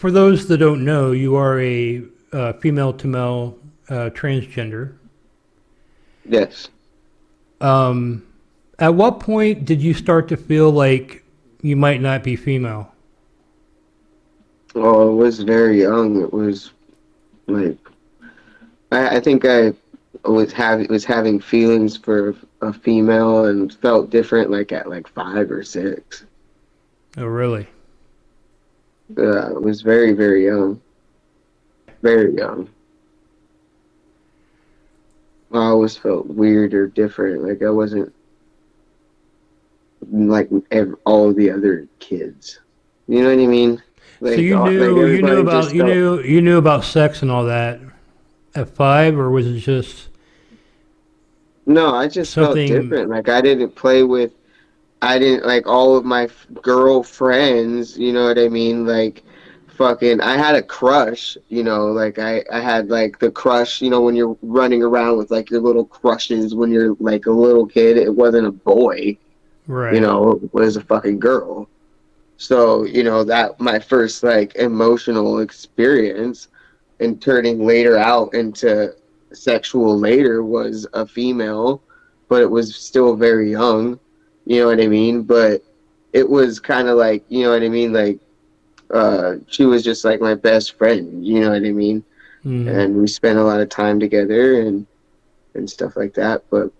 For those that don't know, you are a female to male transgender. Yes. Um, at what point did you start to feel like you might not be female? Well, it was very young. It was like I think I was having feelings for a female and felt different like at like 5 or 6. Oh, really? It was very, very young. Very young. I always felt weird or different. Like I wasn't like all of the other kids. You know what I mean? So Like everybody just felt. you knew about sex and all that at 5, or was it just No, I just felt something? different. Like I didn't play with. I didn't like all of my girlfriends. You know what I mean? Like fucking. I had a crush. Like I had like the crush. When you're running around with like your little crushes when you're like a little kid. It wasn't a boy. Right. It was a fucking girl. So, that my first like emotional experience and turning later out into sexual later was a female, but it was still very young, you know what I mean? But it was kind of like, you know what I mean? Like, she was just like my best friend, you know what I mean? Mm. And we spent a lot of time together and stuff like that. But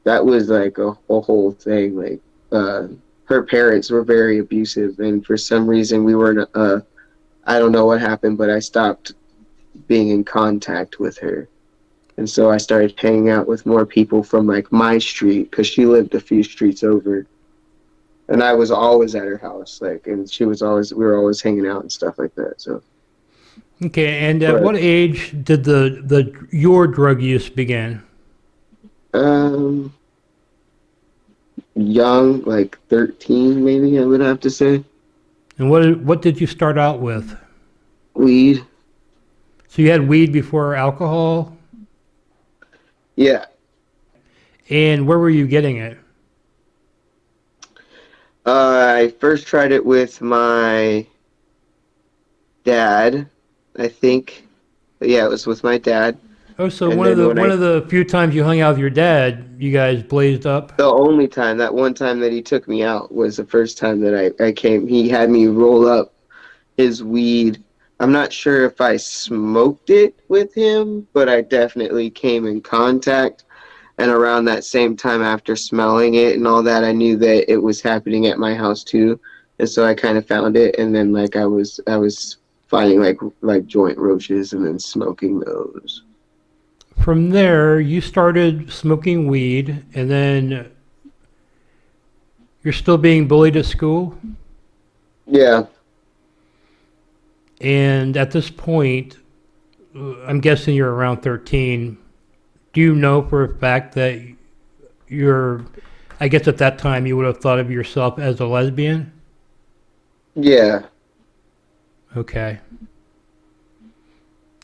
that was like a whole thing. Like, uh, her parents were very abusive, and for some reason we weren't. I don't know what happened, but I stopped being in contact with her, and so I started hanging out with more people from like my street because she lived a few streets over, and I was always at her house, like, and she was always we were always hanging out and stuff like that. So, Okay. And at but what age did the your drug use begin? um, young, like 13, maybe I would have to say. And what did you start out with? Weed, So you had weed before alcohol, yeah. and where were you getting it? I first tried it with my dad, I think. Yeah, it was with my dad. Oh, so And then when one of the few times you hung out with your dad, you guys blazed up. the only time, that one time that he took me out was the first time that I came. He had me roll up his weed. I'm not sure if I smoked it with him, but I definitely came in contact. And around that same time, after smelling it and all that, I knew that it was happening at my house too. And so I kind of found it, and then like I was finding like joint roaches and then smoking those. From there, you started smoking weed, and then you're still being bullied at school. Yeah, And at this point, I'm guessing you're around 13. Do you know for a fact that you're, I guess at that time you would have thought of yourself as a lesbian? yeah, Okay.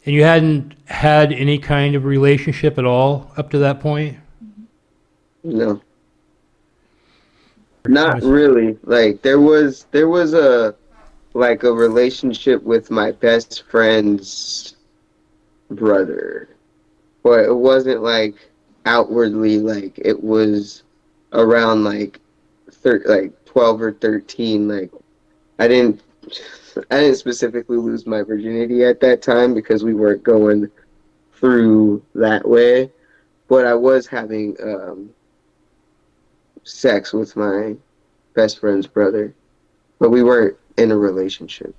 And you hadn't had any kind of relationship at all up to that point? no, I'm not ass- really. Like there was a like a relationship with my best friend's brother, but it wasn't like outwardly like it was around like 12 or 13. Like I didn't I didn't specifically lose my virginity at that time because we weren't going through that way, but I was having sex with my best friend's brother, but we weren't in a relationship.